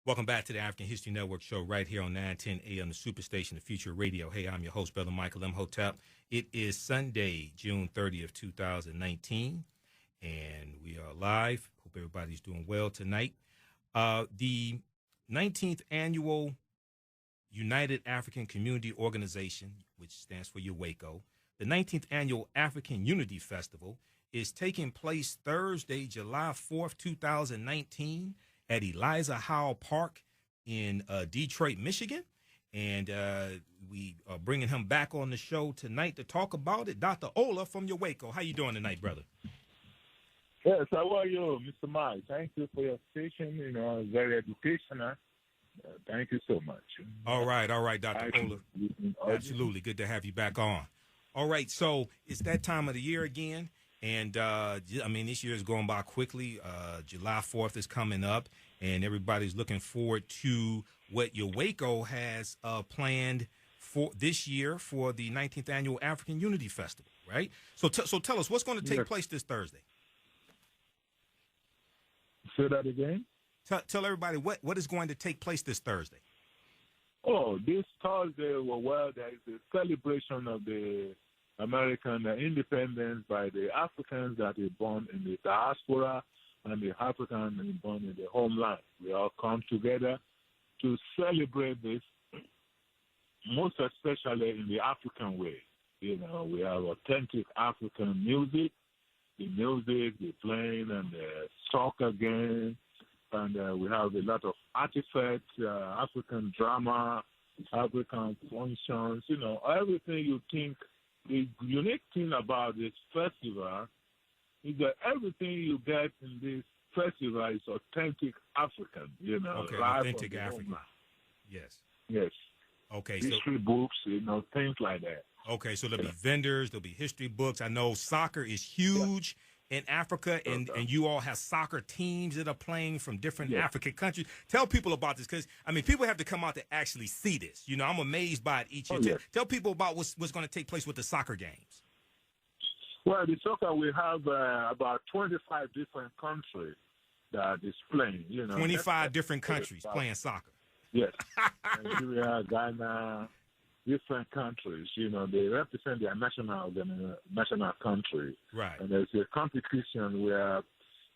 Welcome back to the African History Network show right here on 910 AM, the Superstation, the Future Radio. Hey, I'm your host, Brother Michael Imhotep. It is Sunday, June 30th, 2019, and we are live. Hope everybody's doing well tonight. The 19th Annual United African Community Organization, which stands for UACO, the 19th Annual African Unity Festival is taking place Thursday, July 4th, 2019, at Eliza Howell Park in Detroit, Michigan. And we are bringing him back on the show tonight to talk about it. Dr. Ola from your WACO. How you doing tonight, brother? Yes, how are you, Mr. Mike? Thank you for your station. Very educational. Thank you so much. All right, Dr. Ola. Absolutely. Good to have you back on. All right, so it's that time of the year again. And, this year is going by quickly. July 4th is coming up, and everybody's looking forward to what your WACO has planned for this year for the 19th Annual African Unity Festival, right? So tell us, what's going to take place this Thursday? Say that again? Tell everybody what is going to take place this Thursday. Oh, this Thursday, there is a celebration of the American independence by the Africans that are born in the diaspora and the Africans born in the homeland. We all come together to celebrate this, most especially in the African way. We have authentic African music, the playing, and the soccer game, and we have a lot of artifacts, African drama, African functions, everything you think. The unique thing about this festival is that everything you get in this festival is authentic African, Okay, authentic African. Yes. Okay. History books, things like that. Okay, so there'll be vendors, there'll be history books. I know soccer is huge in Africa, and you all have soccer teams that are playing from different African countries. Tell people about this, because, people have to come out to actually see this. I'm amazed by it each year. Tell people about what's going to take place with the soccer games. Well, the soccer, we have about 25 different countries that is playing. 25 different countries playing soccer. Yes. Nigeria, Ghana, different countries, they represent their national country. Right. And there's a competition where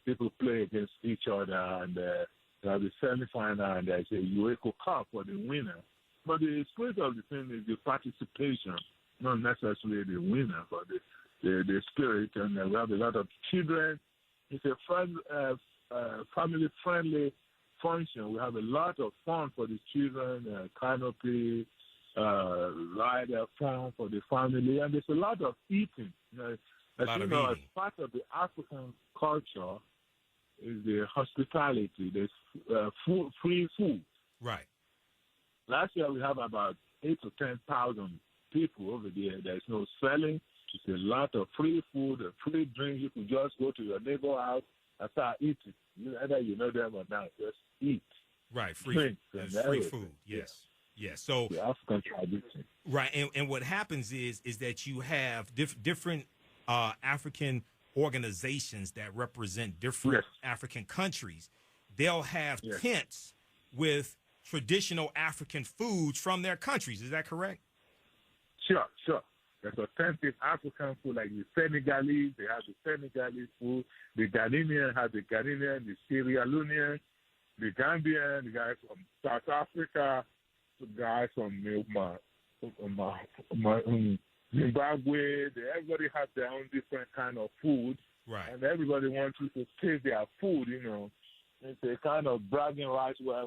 people play against each other, and there'll be semi-final, and there's a UACO Cup for the winner. But the spirit of the thing is the participation, not necessarily the winner, but the spirit. And we have a lot of children. It's a family-friendly function. We have a lot of fun for the children, canopy, rider fun for the family, and there's a lot of eating. As part of the African culture is the hospitality. There's free food. Right. Last year we have about 8,000 to 10,000 people over there. There's no selling. It's a lot of free food, and free drink. You can just go to your neighbor house and start eating. Either you know them or not, just eat. Right. Free food. Yes. Yes, so the African tradition. Right, and what happens is that you have different African organizations that represent different African countries. They'll have tents with traditional African foods from their countries. Is that correct? Sure. There's authentic African food, like the Senegalese. They have the Senegalese food. The Ghanaian have the Ghanaian, the Sierra Leonean, the Gambian, the guys from South Africa, the guys from Zimbabwe. Everybody has their own different kind of food. Right. And everybody wants you to taste their food, It's a kind of bragging rights where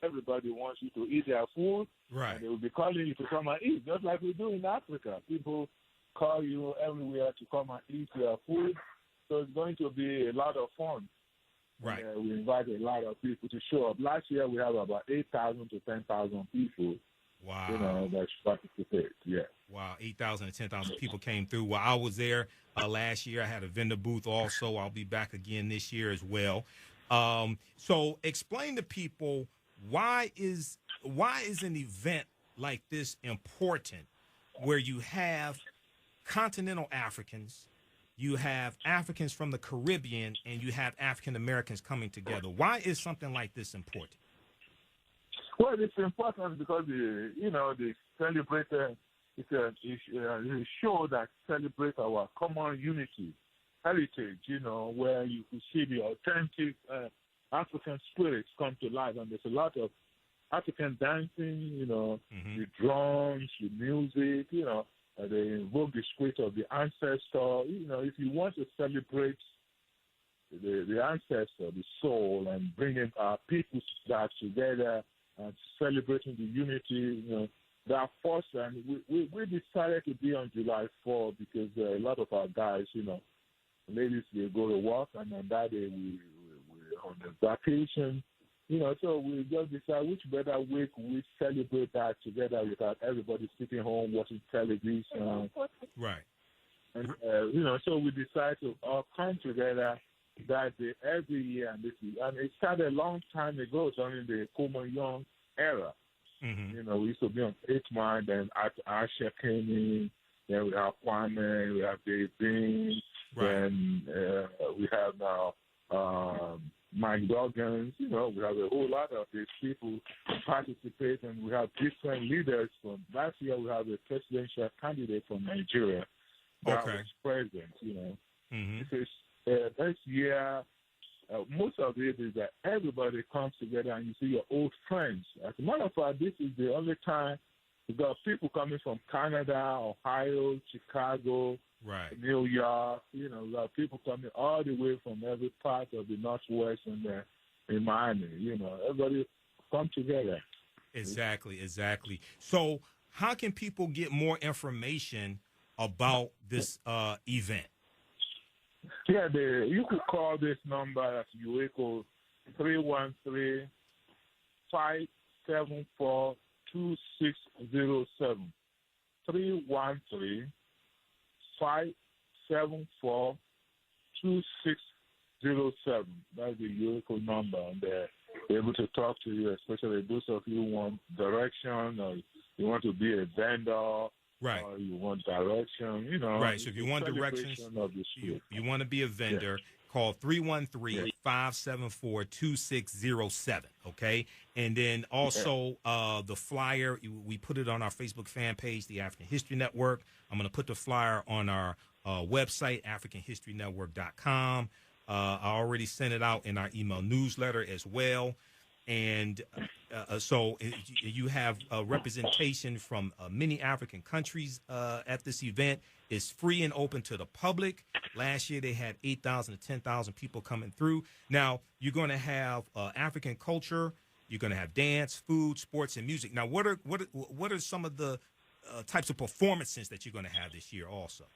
everybody wants you to eat their food. Right. And they will be calling you to come and eat, just like we do in Africa. People call you everywhere to come and eat their food. So it's going to be a lot of fun. Right. We invite a lot of people to show up. Last year we have about 8,000 to 10,000 people. Wow. That participate. Yeah. Wow, 8,000 to 10,000 people came through. Well, I was there last year. I had a vendor booth also. I'll be back again this year as well. So explain to people why is an event like this important, where you have continental Africans, you have Africans from the Caribbean, and you have African Americans coming together. Why is something like this important? Well, it's important because they celebrate. It's a show that celebrates our common unity, heritage. Where you can see the authentic African spirits come to life, and there's a lot of African dancing. The drums, the music. They invoke the spirit of the ancestor. If you want to celebrate the ancestor, the soul, and bringing our people back together and celebrating the unity, that first, and we decided to be on July 4 because a lot of our guys, ladies, they go to work, and on that day we're on the vacation. So we just decided which better way could we celebrate that together without everybody sitting home watching television. Right. And, so we decided to all come together that day every year. And it started a long time ago during the Coleman Young era. We used to be on 8 Mile, then Asha came in, then we have Kwame, we have Dave Bean, then we have now Mike Doggins, we have a whole lot of these people participate, and we have different leaders. From last year, we have a presidential candidate from Nigeria that was present. This year, most of it is that everybody comes together and you see your old friends. As a matter of fact, this is the only time you got people coming from Canada, Ohio, Chicago, New York. We got people coming all the way from every part of the Northwest and in Miami. Everybody come together. Exactly. So how can people get more information about this event? Yeah, you could call this number at UACO 313-574-2607. 313-574-2607. That's the UACO number, and they're able to talk to you, especially those of you who want direction, or you want to be a vendor. Right. You want direction, Right. So if you want directions, you want to be a vendor, call 313-574-2607. Okay. And then also the flyer, we put it on our Facebook fan page, the African History Network. I'm going to put the flyer on our website, AfricanHistoryNetwork.com. I already sent it out in our email newsletter as well. And so you have a representation from many African countries at this event. It's free and open to the public. Last year they had 8,000 to 10,000 people coming through. Now you're going to have African culture. You're going to have dance, food, sports, and music. Now, what are some of the types of performances that you're going to have this year also?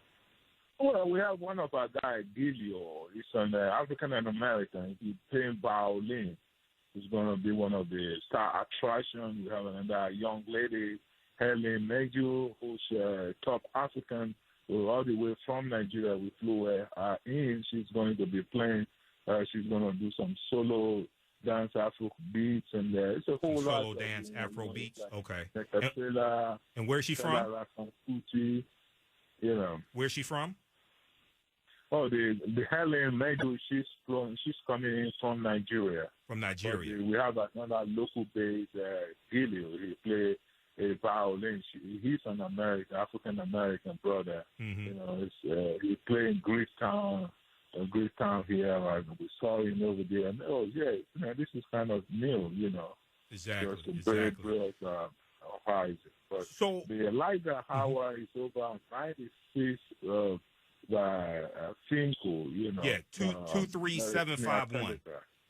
Well, we have one of our guys, Gilio. He's an African and American. He's playing violin. He's going to be one of the star attractions. We have another young lady, Helen Meju, who's a top African, all the way from Nigeria. We flew her in. She's going to be playing. She's going to do some solo dance, Afro beats, and it's a whole lot. Solo dance, Afro beats. Okay. And where's she from? Where's she from? Oh, the Helen Medu, she's coming in from Nigeria. From Nigeria. But we have another local base, Gilio. He play a violin. He's an African American brother. He play in Greek Town here. We saw him over there, and this is kind of new, Exactly. But so the Eliza Howell is over 96. By Fenkell, Yeah, 23751.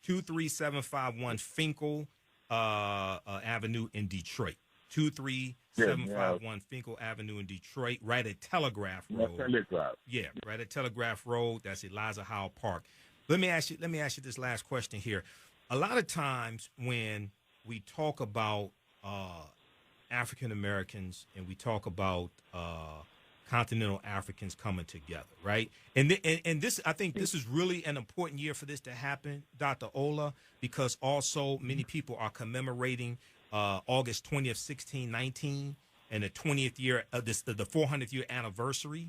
23751 Fenkell Avenue in Detroit. 23751 Fenkell Avenue in Detroit, right at Telegraph Road. Yeah, right at Telegraph Road. That's Eliza Howell Park. Let me ask you this last question here. A lot of times when we talk about African Americans and we talk about continental Africans coming together, right? And this, I think this is really an important year for this to happen, Dr. Ola, because also many people are commemorating August 20th, 1619, and the 20th year of the 400th year anniversary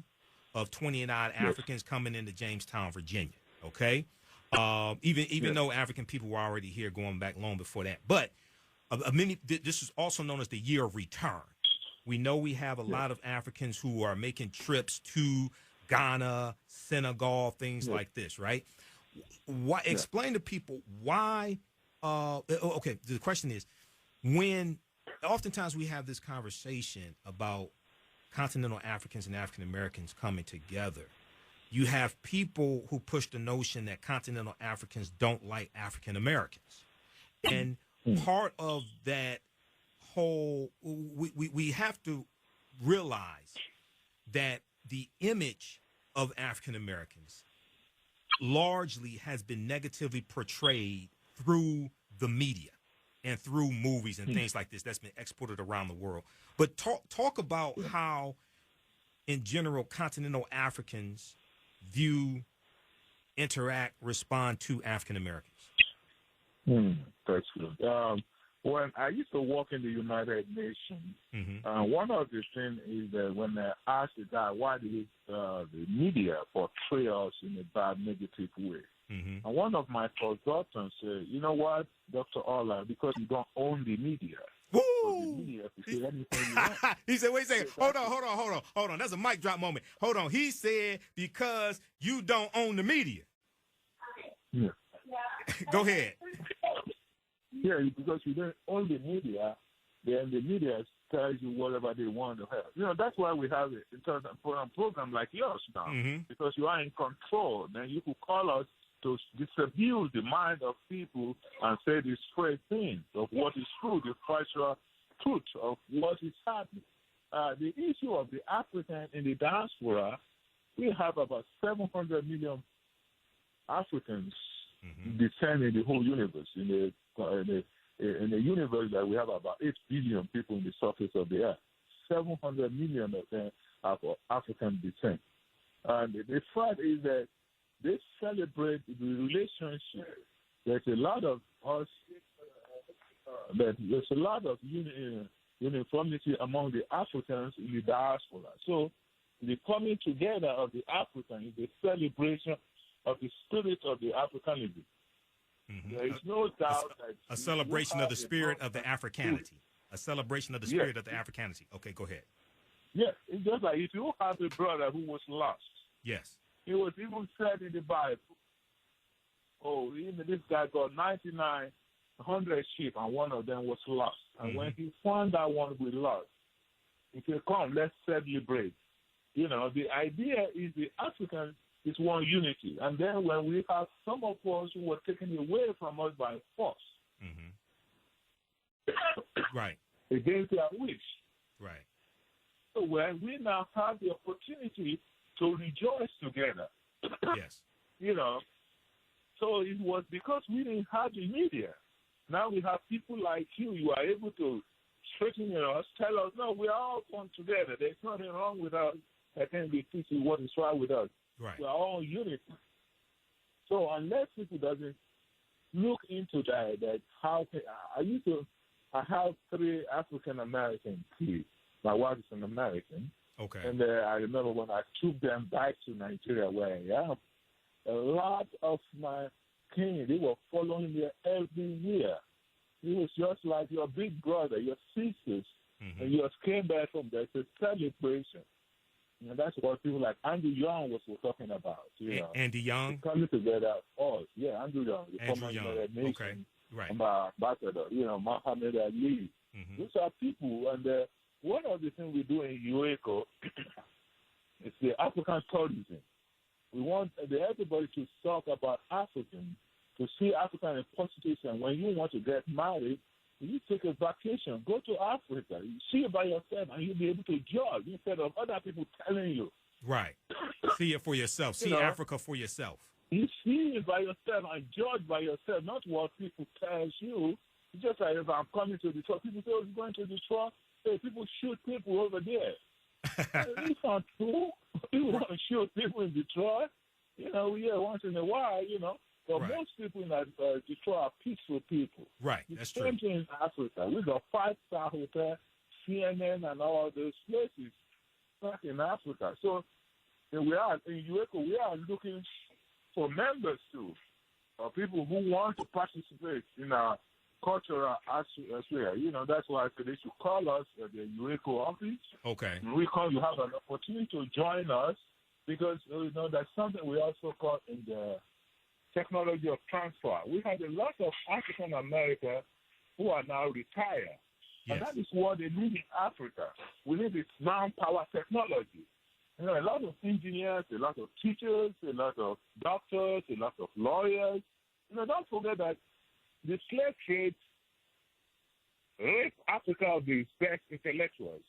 of 29 Africans coming into Jamestown, Virginia. Okay, even though African people were already here going back long before that, but This is also known as the year of return. We know we have a lot of Africans who are making trips to Ghana, Senegal, things like this, right? Why? Explain to people why. Okay, the question is, when oftentimes we have this conversation about continental Africans and African Americans coming together, you have people who push the notion that continental Africans don't like African Americans. And part of that whole, we have to realize that the image of African Americans largely has been negatively portrayed through the media and through movies and things like this that's been exported around the world. But talk about how, in general, continental Africans view, interact, respond to African Americans. That's good. When I used to work in the United Nations, one of the things is that when I asked the guy, why did the media portray us in a bad, negative way? And one of my consultants said, you know what, Dr. Ola, because you don't own the media. Woo! So the media can say anything you want. He said, wait a second. Hold on. That's a mic drop moment. Hold on. He said, because you don't own the media. Yeah. Go ahead. Yeah, because you don't own the media, then the media tells you whatever they want to have. You know, that's why we have it in terms of a program like yours now, because you are in control. Then you could call us to disabuse the mind of people and say the straight thing of what is true, the factual truth of what is happening. The issue of the African in the diaspora, we have about 700 million Africans descend in the whole universe. In the universe that we have about 8 billion people in the surface of the earth, 700 million of them are of African descent. And the fact is that they celebrate the relationship. There's a lot of us, there's a lot of uniformity among the Africans in the diaspora. So the coming together of the African is a celebration of the spirit of the Africanism. There is no doubt that a celebration of the spirit of the Africanity. A celebration of the spirit of the Africanity. Okay, go ahead. Yes, it's just like if you have a brother who was lost. Yes. It was even said in the Bible, this guy got 9,900 sheep and one of them was lost. And when he found that one we lost, he said, come, let's celebrate. You know, the idea is the African is one unity. And then when we have some of us who were taken away from us by force, right, against their wish. Right. So when we now have the opportunity to rejoice together. Yes. You know, so it was because we didn't have the media. Now we have people like you. You are able to straighten us, tell us, no, we are all come together. There's nothing wrong with us. I think we teach you what is wrong with us. Right. We are all unity. So unless people doesn't look into that how I have 3 African American kids. My wife is an American. Okay. And I remember when I took them back to Nigeria where I am, a lot of my kin, they were following me every year. It was just like your big brother, your sisters, and you just came back from there. It's a celebration. And that's what people like Andrew Young was talking about. You know, Andy Young? Coming together. Oh, yeah, Andrew Young. The Andrew former Young. United Nations, Okay. Right. ambassador, Muhammad Ali. Those are people. And one of the things we do in UACO is the African tourism. We want everybody to talk about Africans, to see African in positive. And when you want to get married, you take a vacation, go to Africa, you see it by yourself, and you'll be able to judge instead of other people telling you. Right. See it for yourself. See Africa for yourself. You see it by yourself and judge by yourself, not what people tell you. It's just like if I'm coming to Detroit, people say, oh, you're going to Detroit? Hey, people shoot people over there. It's not true. People don't shoot people in Detroit. Once in a while, But most people in Detroit are peaceful people. Right, that's true. Same thing in Africa. We got 5-star hotel, CNN, and all those places back in Africa. So we are in UACO. We are looking for members too, or people who want to participate in our cultural atmosphere. You know, that's why I said they should call us at the UACO office. Okay. When we call, you have an opportunity to join us because, you know, that's something we also call in the technology of transfer. We had a lot of African Americans who are now retired. Yes. And that is what they need in Africa. We need this manpower technology. You know, a lot of engineers, a lot of teachers, a lot of doctors, a lot of lawyers. You know, don't forget that the slave trade raped Africa of the best intellectuals.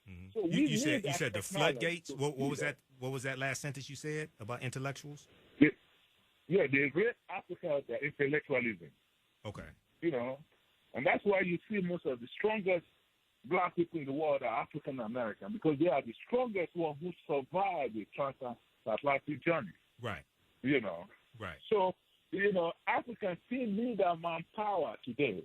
Mm-hmm. So you said the floodgates. What was that? What was that last sentence you said about intellectuals? Yeah, they raped Africa of their intellectualism. Okay. You know, and that's why you see most of the strongest black people in the world are African American, because they are the strongest ones who survived the transatlantic journey. Right. You know. Right. So, you know, Africans still need that manpower today.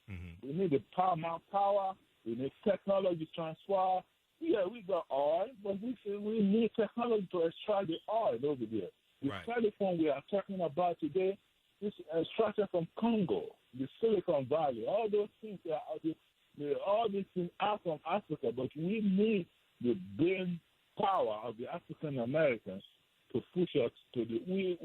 Mm-hmm. We need the manpower. We need technology transfer. Yeah, we got oil, but we need technology to extract the oil over there. The telephone we are talking about today is extracted from Congo, the Silicon Valley. All those things all these things are from Africa, but we need the brain power of the African Americans to push us to the. We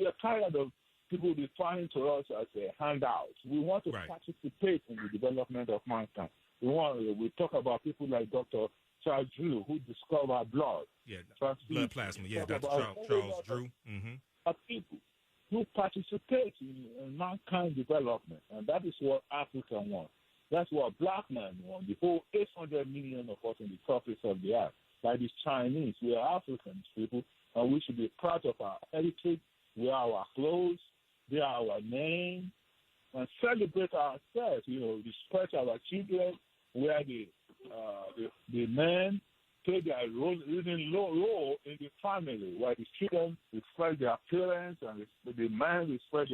are tired of people referring to us as a handout. We want to participate in the development of mankind. We talk about people like Dr. Charles Drew, who discovered blood. Yeah, blood plasma. Yeah, Dr. Charles Drew. Mm-hmm. People who participate in mankind development, and that is what Africa wants. That's what black men want. The whole 800 million of us in the surface of the earth, like these Chinese, we are Africans, people, and we should be proud of our heritage. We are our clothes, they are our name, and celebrate ourselves. You know, respect our children, where the men play their leading role in the family, where the children respect their parents and the men respect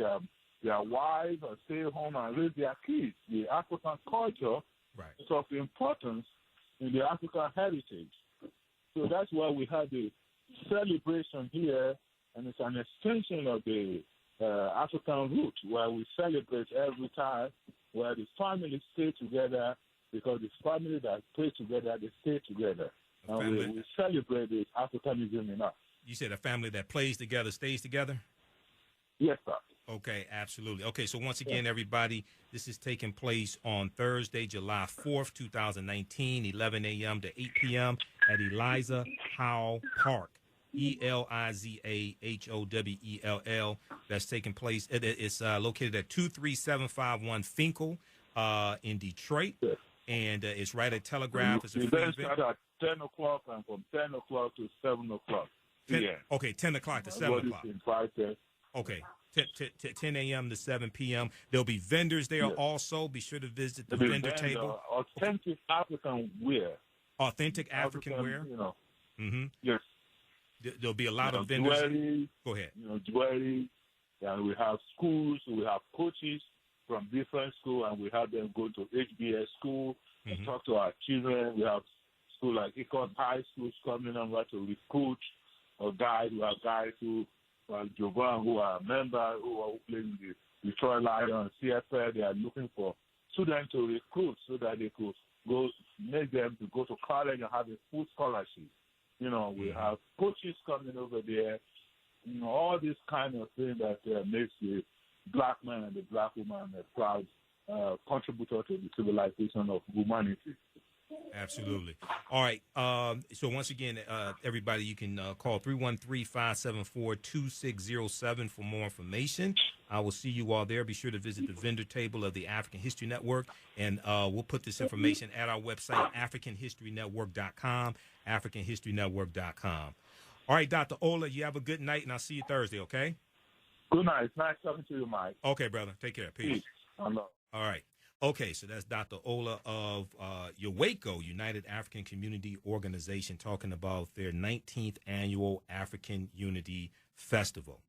their wives and stay home and raise their kids. The African culture is of importance in the African heritage. So that's why we have the celebration here, and it's an extension of the African root, where we celebrate every time, where the families stay together, because the family that stay together, they stay together. And we celebrate the Africanism enough. You said a family that plays together stays together? Yes, sir. Okay, absolutely. Okay, so once again, everybody, this is taking place on Thursday, July 4th, 2019, 11 a.m. to 8 p.m. at Eliza Howell Park, ELIZAHOWELL. That's taking place. It's located at 23751 Fenkell in Detroit, and it's right at Telegraph. It's a free event. Start at 10 o'clock and from 10 o'clock to 7 o'clock. Okay, 10 o'clock to 7 o'clock. Okay. 10 a.m. to 7 p.m. There'll be vendors there also. Be sure to visit the vendor table. Authentic African wear. Authentic African wear? You know. Mm-hmm. Yes. There'll be a lot of vendors. Jewelry, go ahead. You know, jewelry. And we have schools. We have coaches from different schools, and we have them go to HBS school and talk to our children. We have school like Econ High Schools coming on to recruit or guide. We have guys who Jovan, who are members, who are playing the Detroit Lions, CFL. They are looking for students to recruit so that they could make them to go to college and have a full scholarship. You know, we have coaches coming over there. You know, all this kind of thing that makes the black man and the black woman a proud contributor to the civilization of humanity. Absolutely. All right. So once again, everybody, you can call 313-574-2607 for more information. I will see you all there. Be sure to visit the vendor table of the African History Network, and we'll put this information at our website, AfricanHistoryNetwork.com, AfricanHistoryNetwork.com. All right, Dr. Ola, you have a good night, and I'll see you Thursday, okay? Good night. It's nice talking to you, Mike. Okay, brother. Take care. Peace. All right. Okay, so that's Dr. Ola of UACO, United African Community Organization, talking about their 19th annual African Unity Festival.